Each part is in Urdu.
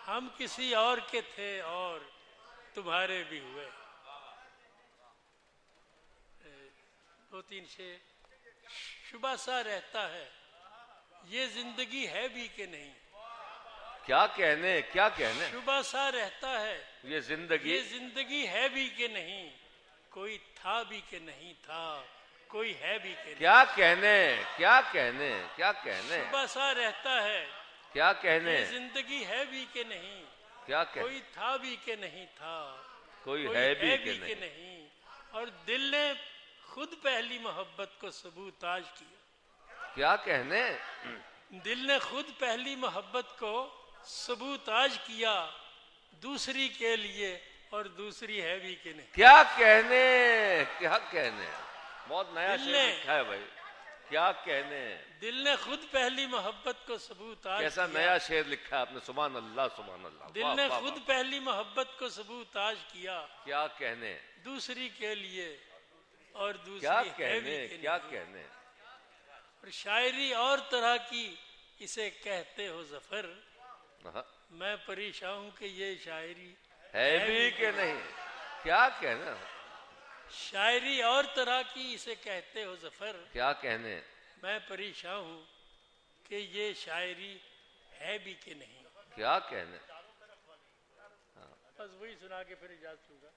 ہم کسی اور کے تھے اور تمہارے بھی ہوئے. دو تین شعر. شبہ سا رہتا ہے یہ زندگی ہے بھی کہ نہیں. کیا کہنے کیا کہنے. شبہ سا رہتا ہے یہ زندگی ہے بھی کہ نہیں. کوئی تھا بھی کہ نہیں تھا. کوئی ہے بھی کہ نہیں. کیا کہنے کیا کہنے کیا کہنے. شبہ سا رہتا ہے کیا کہنے. یہ زندگی ہے بھی کہ نہیں. کیا کہنے. کوئی تھا بھی کہ نہیں تھا. کوئی ہے بھی کہ نہیں. اور دل نے خود پہلی محبت کو ثبوت آج کیا. کیا کہنے. دل نے خود پہلی محبت کو ثبوت آج کیا. دوسری کے لیے اور دوسری ہے بھی کہ نہیں. کیا کہنے کیا کہنے. بہت نیا شعر لکھا ہے بھائی. کیا کہنے. دل نے خود پہلی محبت کو ثبوت آج کیسا نیا شعر لکھا ہے آپ نے. سبحان اللہ سبحان اللہ. دل نے خود پہلی محبت کو ثبوت آج کیا. کیا کہنے. دوسری کے لیے اور دوسری کیا کہنے کیا کہنے. اور شاعری اور طرح کی اسے کہتے ہو ظفر. میں پریشان ہوں کہ یہ شاعری ہے بھی کہ نہیں. کیا کہنا. شاعری اور طرح کی اسے کہتے ہو ظفر. کیا کہنے. میں پریشان ہوں کہ یہ شاعری ہے بھی کہ نہیں. کیا کہنے. بس وہی سنا کے پھر اجازت دوں گا.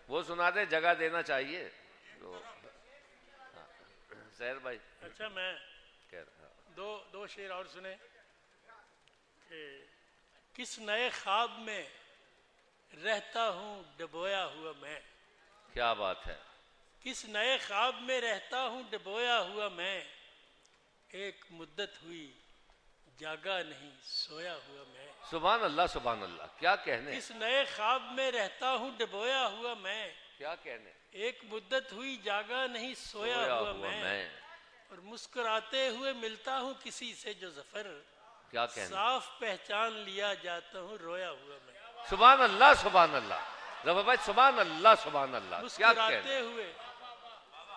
وہ سنا دے. جگہ دینا چاہیے زہر بھائی. اچھا میں دو شعر اور سنے. کہ کس نئے خواب میں رہتا ہوں ڈبویا ہوا میں. کیا بات ہے. کس نئے خواب میں رہتا ہوں ڈبویا ہوا میں. ایک مدت ہوئی جاگا نہیں سویا ہوا میں. سبحان اللہ سبحان اللہ. کیا کہنے. کس نئے خواب میں رہتا ہوں ڈبویا ہوا میں. کیا کہنے. ایک مدت ہوئی جاگا نہیں سویا ہوا میں. اور مسکراتے ہوئے ملتا ہوں کسی سے جو ظفر. کیا کہنے. صاف پہچان لیا جاتا ہوں رویا ہوا میں. سبحان اللہ سبحان اللہ. ظفر بھائی سبحان اللہ سبحان اللہ.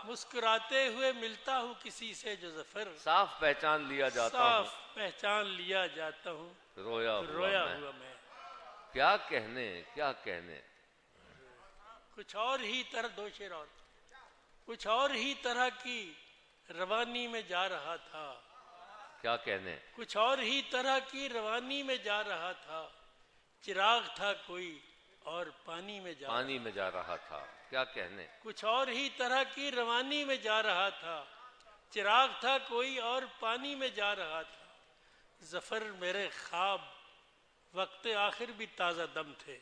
مسکراتے ہوئے ملتا ہوں کسی سے جو ظفر. صاف پہچان لیا جاتا ہوں. صاف پہچان لیا جاتا ہوں رویا ہوا میں. کیا کہنے کیا کہنے. کچھ اور ہی طرح. دو شعر اور. کچھ اور ہی طرح کی روانی میں جا رہا تھا. کیا کہنے. کچھ اور ہی طرح کی روانی میں جا رہا تھا. چراغ تھا کوئی اور پانی میں جا رہا تھا. کیا کہنے. کچھ اور ہی طرح کی روانی میں جا رہا تھا. چراغ تھا کوئی اور پانی میں جا رہا تھا. ظفر میرے خواب وقت آخر بھی تازہ دم تھے.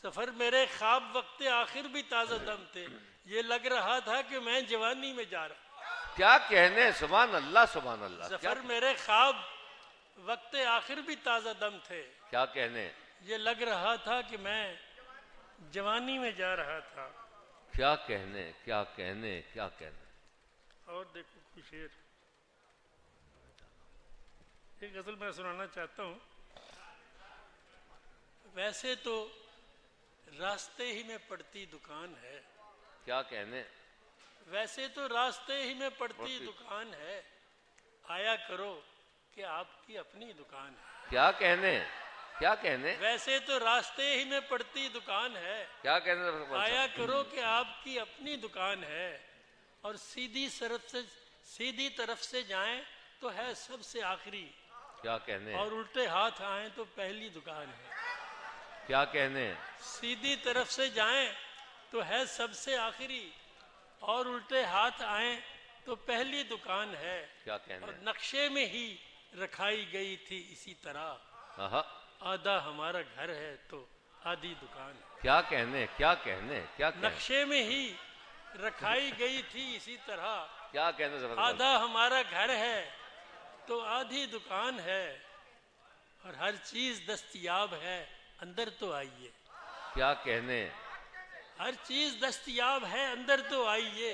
ظفر میرے خواب وقت آخر بھی تازہ دم تھے. یہ لگ رہا تھا کہ میں جوانی میں جا رہا. کیا کہنے. سبحان اللہ سبحان اللہ. ظفر میرے خواب وقت آخر بھی تازہ دم تھے. کیا کہنے. یہ لگ رہا تھا کہ میں جوانی میں جا رہا تھا. کیا کہنے کیا کہنے کیا کہنے. اور دیکھو کچھ شعر. ایک غزل میں سنانا چاہتا ہوں. ویسے تو راستے ہی میں پڑتی دکان ہے. کیا کہنے. ویسے تو راستے ہی میں پڑتی دکان ہے. آیا کرو کہ آپ کی اپنی دکان ہے. کیا کہنے کیا کہنے. ویسے تو راستے ہی میں پڑتی دکان ہے. کیا کہنے. آیا کرو کہ آپ کی اپنی دکان ہے. اور سیدھی طرف سے جائیں تو ہے سب سے آخری. کیا کہنے. اور الٹے ہاتھ آئیں تو پہلی دکان ہے. کیا کہنے. سیدھی طرف سے جائیں تو ہے سب سے آخری. اور الٹے ہاتھ آئیں تو پہلی دکان ہے. کیا کہنے. اور نقشے میں ہی رکھائی گئی تھی اسی طرح. آدھا ہمارا گھر ہے تو آدھی دکان ہے. کیا کہنے کیا کہنے کیا کہنے. نقشے میں ہی رکھائی گئی تھی اسی طرح. کیا کہنے. آدھا ہمارا گھر ہے تو آدھی دکان ہے. اور ہر چیز دستیاب ہے اندر تو آئیے. کیا کہنے. ہر چیز دستیاب ہے اندر تو آئیے.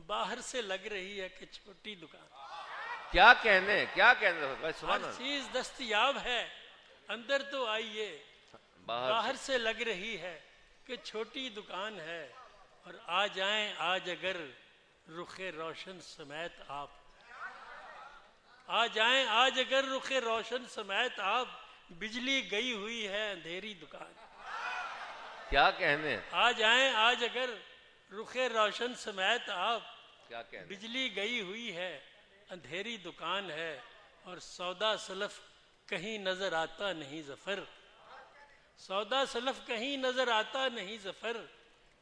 باہر سے لگ رہی ہے کہ چھوٹی دکان. کیا کہنے کیا کہنے. ہر چیز دستیاب ہے اندر تو آئیے. باہر سے لگ رہی ہے کہ چھوٹی دکان ہے. اور آ جائیں آج اگر رخ روشن سمیت آپ. آ جائیں آج اگر رخ روشن سمیت آپ، بجلی گئی ہوئی ہے اندھیری دکان۔ کیا کہنے، آ جائیں آج اگر رخ روشن سمیت آپ، کیا کہنے، بجلی گئی ہوئی ہے اندھیری دکان ہے، اور سودا سلف کہیں نظر آتا نہیں ظفر، سودا سلف کہیں نظر آتا نہیں ظفر،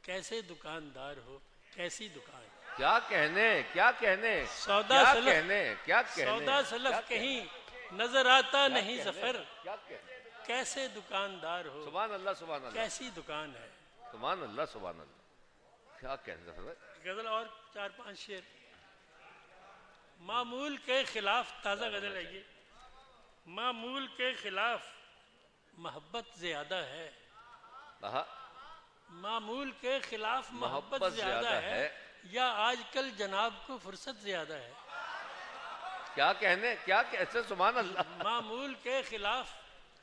کیسے دکاندار ہو کیسی دکان۔ کیا کہنے، کیا کہنے، سودا کیا سلف، کہنے، کیا کہنے، سودا سلف کہیں نظر آتا نہیں ظفر، کیا کہنے۔ کیسے دکاندار ہو سبحان اللہ، سبحان اللہ، کیسی دکان ہے۔ سبحان اللہ، سبحان اللہ، کیا کہنے۔ غزل اور 4-5 شعر۔ معمول کے خلاف، تازہ غزل ہے یہ۔ معمول کے خلاف محبت زیادہ ہے، معمول کے خلاف محبت زیادہ ہے، یا آج کل جناب کو فرصت زیادہ ہے۔ کیا کہنے، کیا کہتے، سبحان اللہ۔ معمول کے خلاف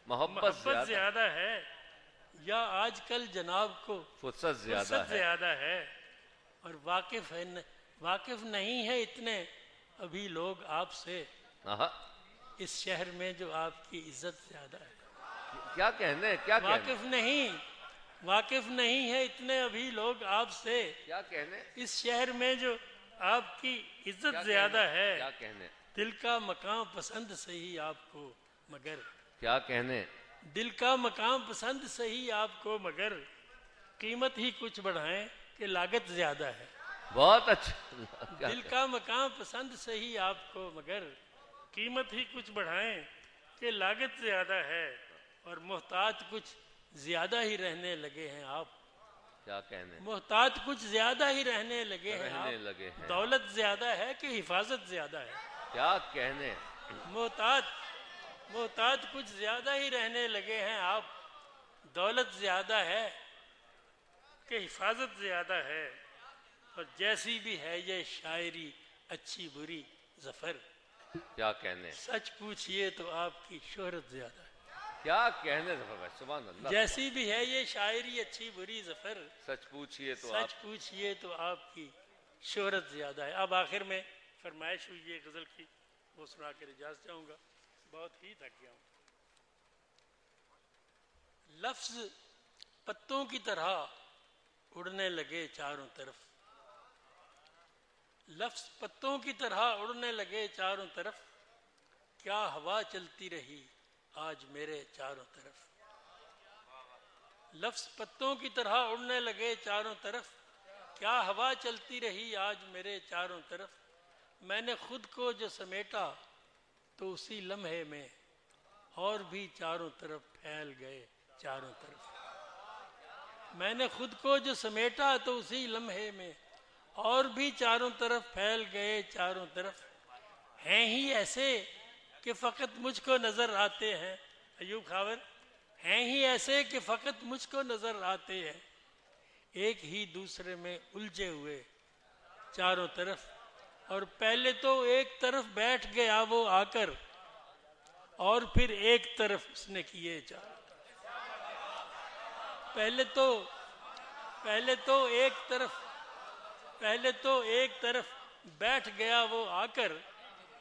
محبت زیادہ ہے، یا آج کل جناب کو فرصت زیادہ ہے، اور واقف نہیں ہے اتنے ابھی لوگ آپ سے، اس شہر میں جو آپ کی عزت زیادہ ہے۔ کیا کہنے، کیا کہنے، واقف نہیں ہے اتنے ابھی لوگ آپ سے، کیا کہنے، اس شہر میں جو آپ کی عزت زیادہ ہے، کیا کہنے، دل کا مقام پسند صحیح آپ کو مگر، کیا کہنے، دل کا مقام پسند صحیح آپ کو مگر، قیمت ہی کچھ بڑھائیں کہ لاگت زیادہ ہے۔ بہت اچھا۔ دل کا مقام پسند صحیح آپ کو مگر، قیمت ہی کچھ بڑھائیں کہ لاگت زیادہ ہے، اور محتاط کچھ زیادہ ہی رہنے لگے ہیں آپ، کیا کہنے، محتاط کچھ زیادہ ہی رہنے لگے ہیں رہنے آپ، لگے ہیں، دولت زیادہ ہے کہ حفاظت زیادہ ہے۔ کیا کہنے، محتاط کچھ زیادہ ہی رہنے لگے ہیں آپ، دولت زیادہ ہے کہ حفاظت زیادہ ہے، اور جیسی بھی ہے یہ شاعری اچھی بری ظفر، کیا کہنے، سچ پوچھئے تو آپ کی شہرت زیادہ ہے۔ کیا کہنے ظفر بھائی، سبحان اللہ۔ جیسی بھی ہے یہ شاعری اچھی بری ظفر، سچ پوچھئے تو سچ پوچھئے تو آپ کی شہرت زیادہ ہے۔ اب آخر میں فرمائش ہوئی ہے غزل کی، وہ سنا کر اجازت چاہوں گا، بہت ہی تھک گیا ہوں۔ لفظ پتوں کی طرح اڑنے لگے چاروں طرف، لفظ پتوں کی طرح اڑنے لگے چاروں طرف، کیا ہوا چلتی رہی آج میرے چاروں طرف، لفظ پتوں کی طرح اڑنے لگے چاروں طرف، کیا ہوا چلتی رہی آج میرے چاروں طرف، میں نے خود کو جو سمیٹا تو اسی لمحے میں اور بھی چاروں طرف پھیل گئے چاروں طرف، میں نے خود کو جو سمیٹا تو اسی لمحے میں اور بھی چاروں طرف پھیل گئے چاروں طرف، ہیں ہی ایسے کہ فقط مجھ کو نظر آتے ہیں، ایوب خاور، ہیں ہی ایسے کہ فقط مجھ کو نظر آتے ہیں، ایک ہی دوسرے میں الجھے ہوئے چاروں طرف، اور پہلے تو ایک طرف بیٹھ گیا وہ آ کر، اور پھر ایک طرف اس نے کیے چاروں طرف، پہلے تو ایک طرف بیٹھ گیا وہ آ کر،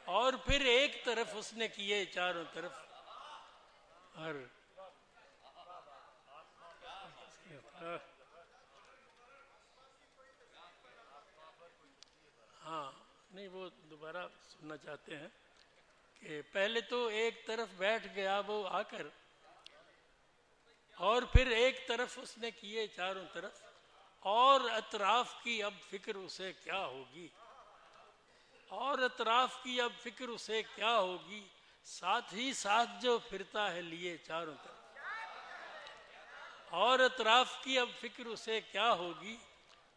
اور پھر ایک طرف اس نے کیے چاروں طرف، اور ہاں نہیں وہ دوبارہ سننا چاہتے ہیں کہ پہلے تو ایک طرف بیٹھ گیا وہ آ کر، اور پھر ایک طرف اس نے کیے چاروں طرف، اور اطراف کی اب فکر اسے کیا ہوگی، اور اطراف کی اب فکر اسے کیا ہوگی، ساتھ ہی ساتھ جو پھرتا ہے لیے چاروں طرف، اور اطراف کی اب فکر اسے کیا ہوگی،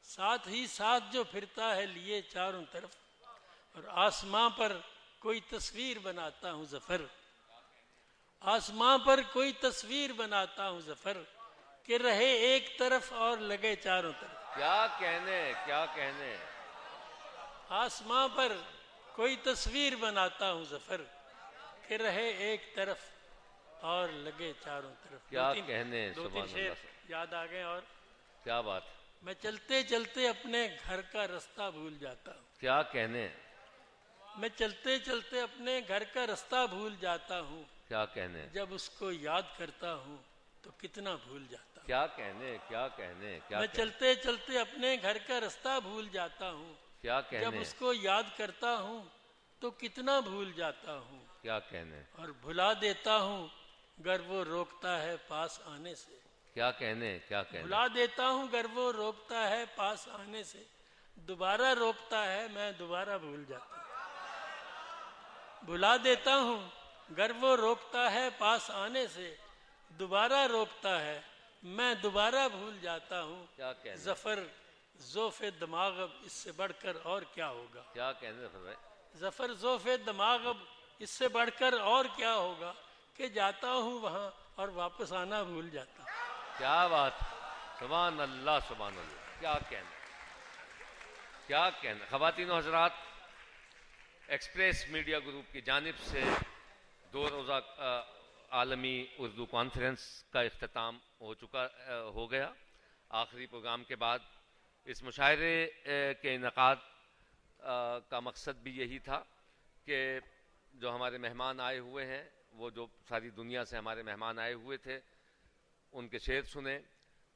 ساتھ ہی ساتھ جو پھرتا ہے لیے چاروں طرف، اور آسماں پر کوئی تصویر بناتا ہوں ظفر، آسماں پر کوئی تصویر بناتا ہوں ظفر، کہ رہے ایک طرف اور لگے چاروں طرف، کیا کہنے، کیا کہنے، آسماں پر کوئی تصویر بناتا ہوں ظفر، کہ رہے ایک طرف اور لگے چاروں طرف۔ کیا کہنے، دو سبحان تین شعر اللہ، یاد آ گئے، اور کیا بات، میں چلتے چلتے اپنے گھر کا رستہ بھول جاتا ہوں، کیا کہنے، میں چلتے چلتے اپنے گھر کا رستہ بھول جاتا ہوں، کیا کہنے، جب اس کو یاد کرتا ہوں تو کتنا بھول جاتا ہوں۔ کیا کہنے، کیا کہنے، کیا میں چلتے چلتے اپنے گھر کا رستہ بھول جاتا ہوں، کیا جب کہنے، اس کو یاد کرتا ہوں تو کتنا بھول جاتا ہوں، کیا کہنے، اور بھلا دیتا ہوں گر وہ روکتا ہے پاس آنے سے، کیا کہنے، کیا کہنے، بھلا دیتا ہوں گر وہ روکتا ہے پاس آنے سے، دوبارہ روکتا ہے میں دوبارہ بھول جاتا ہوں، بھلا دیتا ہوں گر وہ روکتا ہے پاس آنے سے، دوبارہ روکتا ہے میں دوبارہ بھول جاتا ہوں۔ کیا کہنے، ظفر ذوف دماغ اب اس سے بڑھ کر اور کیا ہوگا، کیا کہنے ظفر بھائی، ظفر ذوف دماغ اب اس سے بڑھ کر اور کیا ہوگا کہ جاتا ہوں وہاں اور واپس آنا بھول جاتا ہوں۔ کیا بات، سبحان اللہ، سبحان اللہ، کیا کہنا، کیا کہنا۔ خواتین و حضرات، ایکسپریس میڈیا گروپ کی جانب سے 2 روزہ عالمی اردو کانفرنس کا اختتام ہو گیا۔ آخری پروگرام کے بعد اس مشاعرے کے انعقاد کا مقصد بھی یہی تھا کہ جو ہمارے مہمان آئے ہوئے ہیں، وہ جو ساری دنیا سے ہمارے مہمان آئے ہوئے تھے، ان کے شعر سنیں،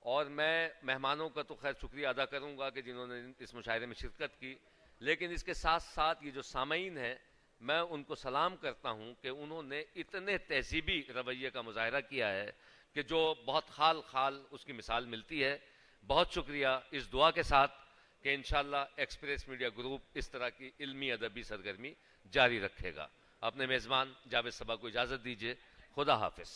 اور میں مہمانوں کا تو خیر شکریہ ادا کروں گا کہ جنہوں نے اس مشاعرے میں شرکت کی، لیکن اس کے ساتھ ساتھ یہ جو سامعین ہیں، میں ان کو سلام کرتا ہوں کہ انہوں نے اتنے تہذیبی رویے کا مظاہرہ کیا ہے کہ جو بہت خال خال اس کی مثال ملتی ہے۔ بہت شکریہ، اس دعا کے ساتھ کہ انشاءاللہ ایکسپریس میڈیا گروپ اس طرح کی علمی ادبی سرگرمی جاری رکھے گا۔ اپنے میزبان جاوید صبا کو اجازت دیجیے، خدا حافظ۔